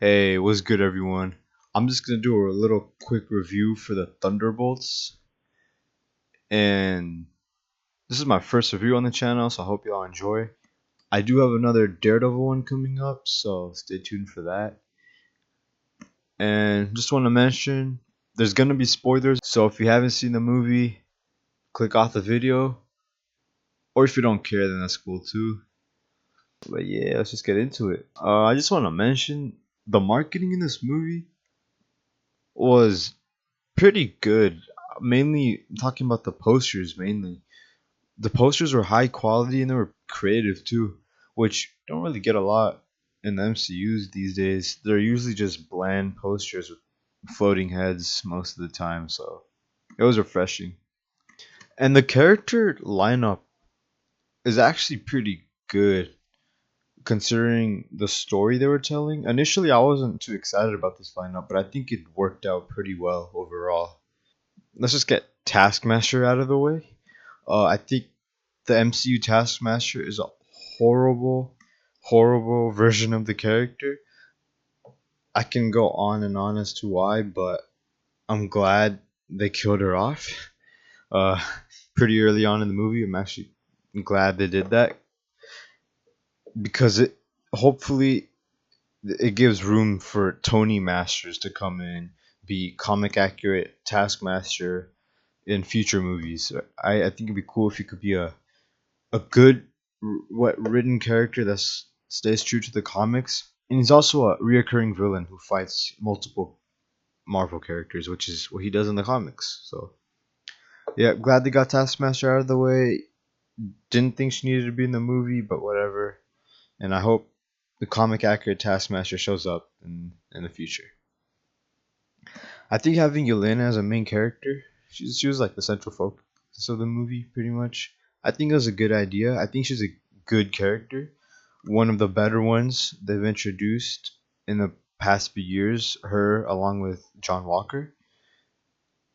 Hey, what's good, everyone? I'm just gonna do a little quick review for the Thunderbolts, and this is my first review on the channel, so I hope y'all enjoy. I do have another Daredevil one coming up, so stay tuned for that. And just want to mention, there's gonna be spoilers, so if you haven't seen the movie, click off the video, or if you don't care, then that's cool too. But yeah, let's just get into it. I just want to mention the marketing in this movie was pretty good. Mainly talking about the posters. Mainly, the posters were high quality and they were creative too, which don't really get a lot in the MCU's these days. They're usually just bland posters with floating heads most of the time. So it was refreshing. And the character lineup is actually pretty good considering the story they were telling. Initially, I wasn't too excited about this lineup, but I think it worked out pretty well overall. Let's just get Taskmaster out of the way. I think the MCU Taskmaster is a horrible, horrible version of the character. I can go on and on as to why, but I'm glad they killed her off. Uh, Pretty early on in the movie, I'm actually glad they did that because it hopefully it gives room for Tony Masters to come in, be comic accurate Taskmaster in future movies. I think it'd be cool if he could be a good written character that stays true to the comics, and he's also a reoccurring villain who fights multiple Marvel characters, which is what he does in the comics. So yeah, glad they got Taskmaster out of the way. Didn't think she needed to be in the movie, but whatever. And I hope the comic accurate Taskmaster shows up in the future. I think having Yelena as a main character, she was like the central focus of the movie, pretty much. I think it was a good idea. I think she's a good character, one of the better ones they've introduced in the past few years. Her along with John Walker,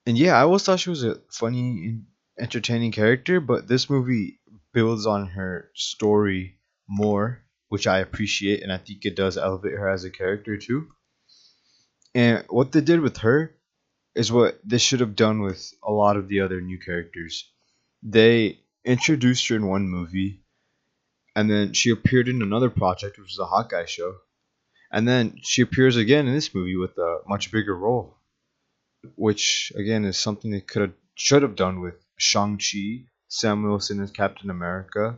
and yeah, I always thought she was a funny, and entertaining character. But this movie builds on her story more, which I appreciate, and I think it does elevate her as a character too. And what they did with her is what they should have done with a lot of the other new characters. They introduced her in one movie, and then she appeared in another project, which was a Hawkeye show, and then she appears again in this movie with a much bigger role, which again is something they could have should have done with Shang Chi, Sam Wilson as Captain America,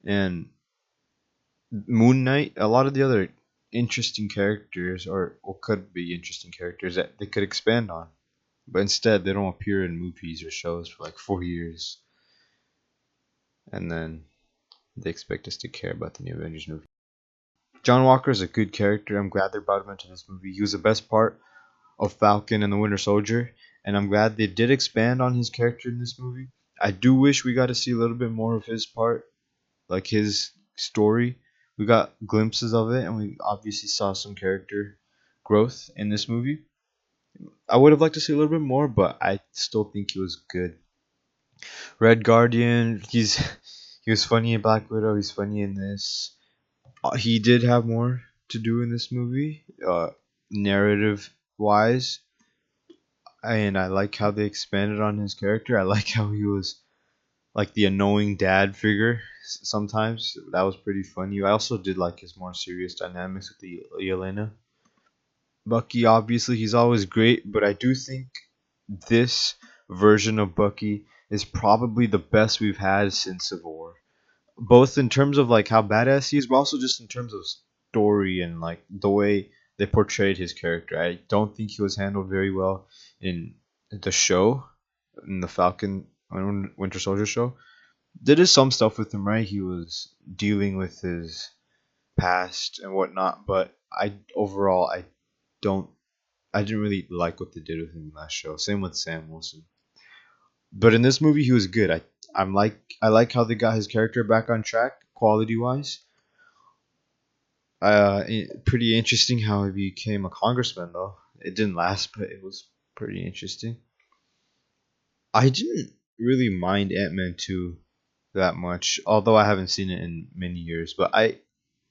and Moon Knight. A lot of the other interesting characters, or could be interesting characters that they could expand on. But instead, they don't appear in movies or shows for like 4 years, and then they expect us to care about the new Avengers movie. John Walker is a good character. I'm glad they brought him into this movie. He was the best part of Falcon and the Winter Soldier, and I'm glad they did expand on his character in this movie. I do wish we got to see a little bit more of his part, like his story. We got glimpses of it, and we obviously saw some character growth in this movie. I would have liked to see a little bit more, but I still think he was good. Red Guardian, he was funny in Black Widow. He's funny in this. He did have more to do in this movie, narrative wise, and I like how they expanded on his character. I like how he was like the annoying dad figure sometimes. That was pretty funny. I also did like his more serious dynamics with the Yelena. Bucky, obviously, he's always great, but I do think this version of Bucky is probably the best we've had since Civil War. Both in terms of like how badass he is, but also just in terms of story and like the way they portrayed his character. I don't think he was handled very well in the show, in the Falcon Winter Soldier show. There is some stuff with him, right? He was dealing with his past and whatnot, but don't I didn't really like what they did with him in that show. Same with Sam Wilson. But in this movie, he was good. I like how they got his character back on track, quality wise. Pretty interesting how he became a congressman, though. It didn't last, but it was pretty interesting. I didn't really mind Ant Man 2 that much, although I haven't seen it in many years. But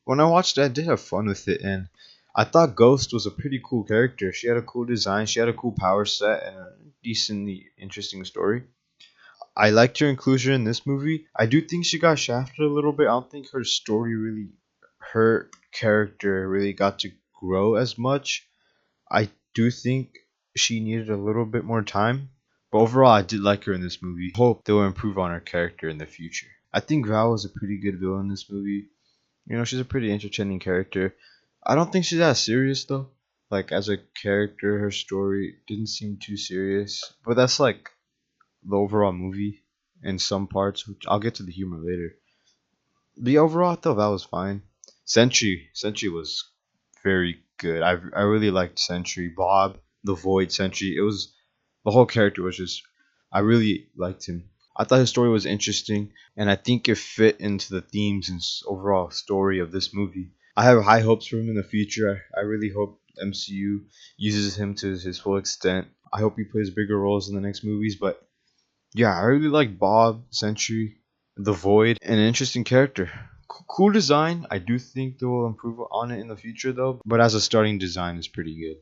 when I watched it, I did have fun with it, and I thought Ghost was a pretty cool character. She had a cool design, she had a cool power set, and a decently interesting story. I liked her inclusion in this movie. I do think she got shafted a little bit. I don't think her story really, her character really got to grow as much. I do think she needed a little bit more time. But overall, I did like her in this movie. Hope they'll improve on her character in the future. I think Val was a pretty good villain in this movie. You know, she's a pretty entertaining character. I don't think she's that serious though. Like as a character, her story didn't seem too serious. But that's like the overall movie in some parts, which I'll get to the humor later. The overall, I thought that was fine. Sentry was very good. I really liked Sentry, Bob, the Void Sentry. It was the whole character was just I really liked him. I thought his story was interesting, and I think it fit into the themes and overall story of this movie. I have high hopes for him in the future. I really hope MCU uses him to his full extent. I hope he plays bigger roles in the next movies, but yeah, I really like Bob, Sentry, the Void, an interesting character. Cool design. I do think they will improve on it in the future though, but as a starting design is pretty good.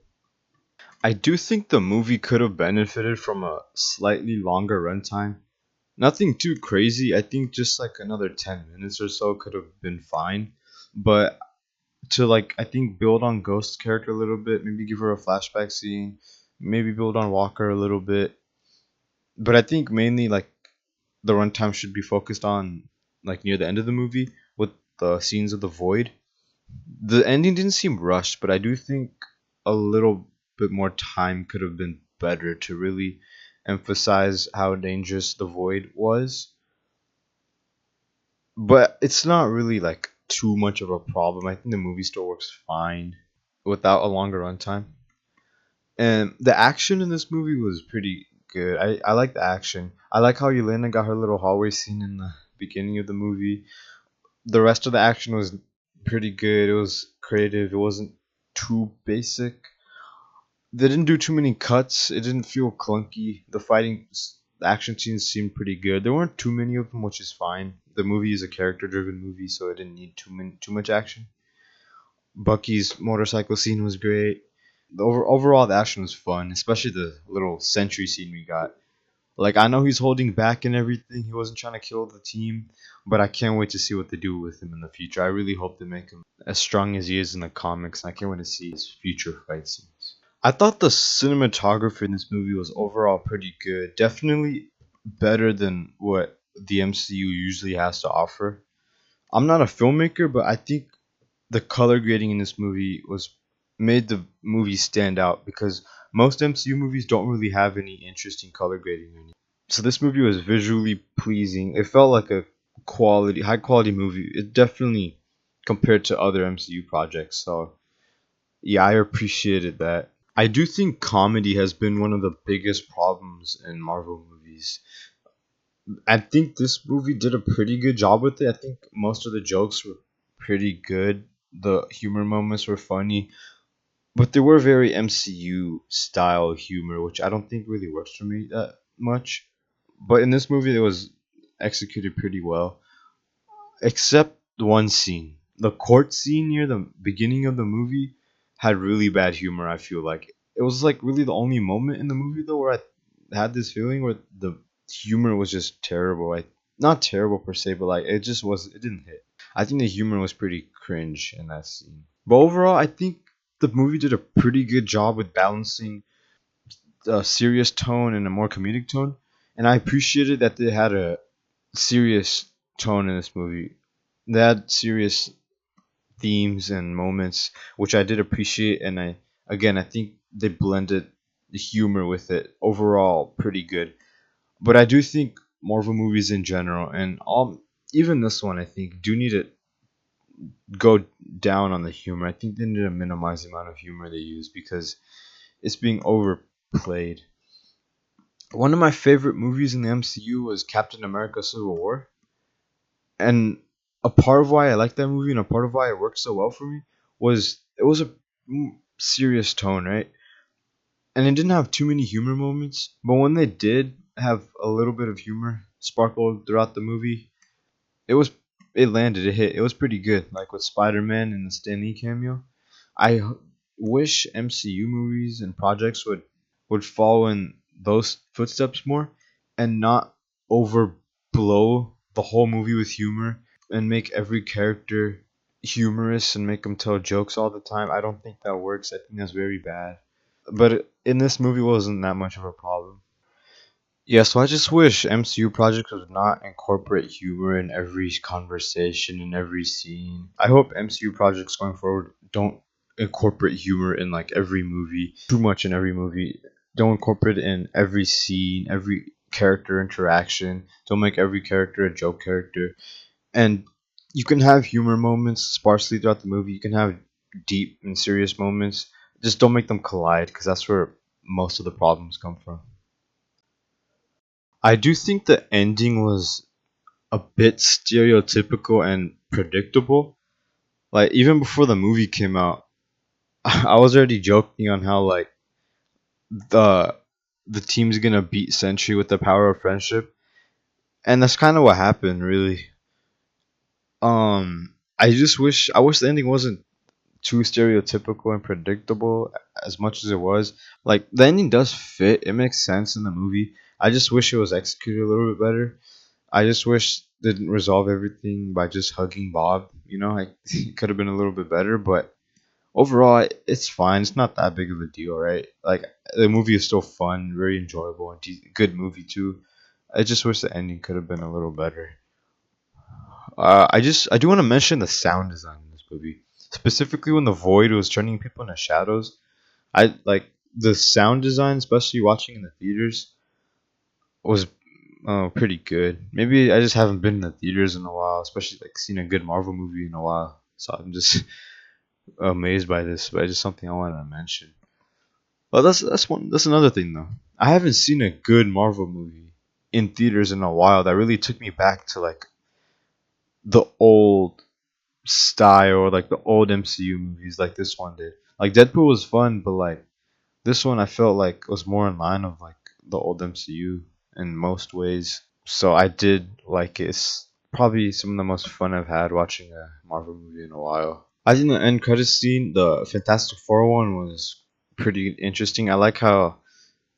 I do think the movie could have benefited from a slightly longer runtime. Nothing too crazy. I think just like another 10 minutes or so could have been fine. But to like I think build on Ghost's character a little bit, maybe give her a flashback scene, maybe build on Walker a little bit. But I think mainly like the runtime should be focused on like near the end of the movie with the scenes of the void. The ending didn't seem rushed, but I do think a little bit more time could have been better to really emphasize how dangerous the void was. But it's not really like too much of a problem. I think the movie still works fine without a longer runtime. And the action in this movie was pretty good. I like the action. I like how Yelena got her little hallway scene in the beginning of the movie. The rest of the action was pretty good. It was creative. It wasn't too basic. They didn't do too many cuts. It didn't feel clunky. The action scenes seemed pretty good. There weren't too many of them, which is fine. The movie is a character-driven movie, so it didn't need too much action. Bucky's motorcycle scene was great. Overall, the action was fun, especially the little sentry scene we got. Like, I know he's holding back and everything. He wasn't trying to kill the team, but I can't wait to see what they do with him in the future. I really hope they make him as strong as he is in the comics, and I can't wait to see his future fight scenes. I thought the cinematography in this movie was overall pretty good. Definitely better than what the MCU usually has to offer. I'm not a filmmaker, but I think the color grading in this movie was made the movie stand out because most MCU movies don't really have any interesting color grading in it. So this movie was visually pleasing. It felt like a high quality movie. It definitely compared to other MCU projects. So yeah, I appreciated that. I do think comedy has been one of the biggest problems in Marvel movies. I think this movie did a pretty good job with it. I think most of the jokes were pretty good. The humor moments were funny, but they were very MCU style humor, which I don't think really works for me that much. But in this movie, it was executed pretty well, except one scene. The court scene near the beginning of the movie had really bad humor. I feel like it was like really the only moment in the movie though where I had this feeling where the humor was just terrible. Like not terrible per se, but like it just was. It didn't hit. I think the humor was pretty cringe in that scene. But overall, I think the movie did a pretty good job with balancing a serious tone and a more comedic tone. And I appreciated that they had a serious tone in this movie. They had serious themes and moments, which I did appreciate. And I think they blended the humor with it. Overall, pretty good. But I do think Marvel movies in general, and all, even this one, I think, do need to go down on the humor. I think they need to minimize the amount of humor they use because it's being overplayed. One of my favorite movies in the MCU was Captain America Civil War. And a part of why I liked that movie and a part of why it worked so well for me was it was a serious tone, right? And it didn't have too many humor moments, but when they did have a little bit of humor sparkled throughout the movie, it was it landed, it hit. It was pretty good, like with Spider-Man and the Stan Lee cameo. wish MCU movies and projects would follow in those footsteps more and not overblow the whole movie with humor and make every character humorous and make them tell jokes all the time. I don't think that works. I think that's very bad. But in this movie, it wasn't that much of a problem. Yeah, so I just wish MCU projects would not incorporate humor in every conversation in every scene. I hope MCU projects going forward don't incorporate humor in like every movie, too much in every movie. Don't incorporate it in every scene, every character interaction. Don't make every character a joke character. And you can have humor moments sparsely throughout the movie. You can have deep and serious moments. Just don't make them collide because that's where most of the problems come from. I do think the ending was a bit stereotypical and predictable. Like even before the movie came out, I was already joking on how like the the team's gonna beat Sentry with the power of friendship, and that's kind of what happened, really. I wish the ending wasn't too stereotypical and predictable as much as it was. Like the ending does fit; it makes sense in the movie. I just wish it was executed a little bit better. I just wish they didn't resolve everything by just hugging Bob. You know, like it could have been a little bit better, but overall, it's fine. It's not that big of a deal, right? Like the movie is still fun, very enjoyable, and good movie too. I just wish the ending could have been a little better. I do want to mention the sound design in this movie, specifically when the void was turning people into shadows. I like the sound design, especially watching in the theaters, was pretty good. Maybe I just haven't been in the theaters in a while, especially like seen a good Marvel movie in a while. So I'm just amazed by this, but it's just something I wanted to mention. Well, that's another thing though. I haven't seen a good Marvel movie in theaters in a while that really took me back to like the old style or like the old MCU movies like this one did. Like Deadpool was fun, but like this one I felt like was more in line of like the old MCU in most ways. So I did like it. It's probably some of the most fun I've had watching a Marvel movie in a while. I think the end credits scene, the Fantastic Four one, was pretty interesting. I like how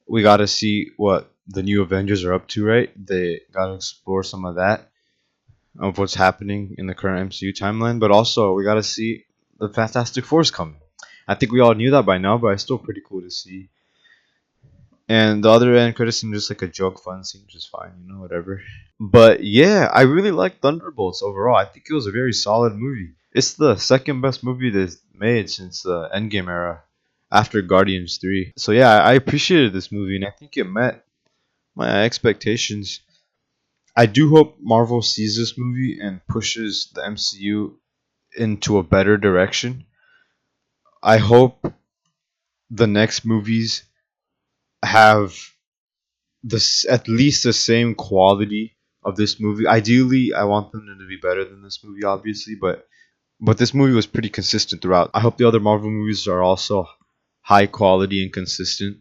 we got to see what the new Avengers are up to, right? They got to explore some of that, of what's happening in the current MCU timeline, but also we got to see the Fantastic Four's coming. I think we all knew that by now, but it's still pretty cool to see. And the other end credits scene just like a joke, fun scene, which is fine, you know, whatever. But yeah, I really like Thunderbolts overall. I think it was a very solid movie. It's the second best movie that's made since the Endgame era, after Guardians 3. So yeah, I appreciated this movie, and I think it met my expectations. I do hope Marvel sees this movie and pushes the MCU into a better direction. I hope the next movies have this at least the same quality of this movie. Ideally, I want them to be better than this movie, obviously, but this movie was pretty consistent throughout. I hope the other Marvel movies are also high quality and consistent.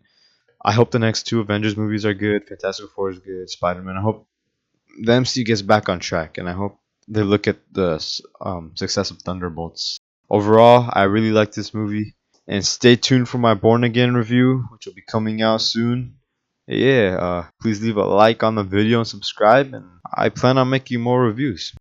I hope the next two Avengers movies are good. Fantastic Four is good. Spider Man. I hope the MCU gets back on track, and I hope they look at the success of Thunderbolts. Overall, I really like this movie, and stay tuned for my Born Again review, which will be coming out soon. Yeah, please leave a like on the video and subscribe, and I plan on making more reviews.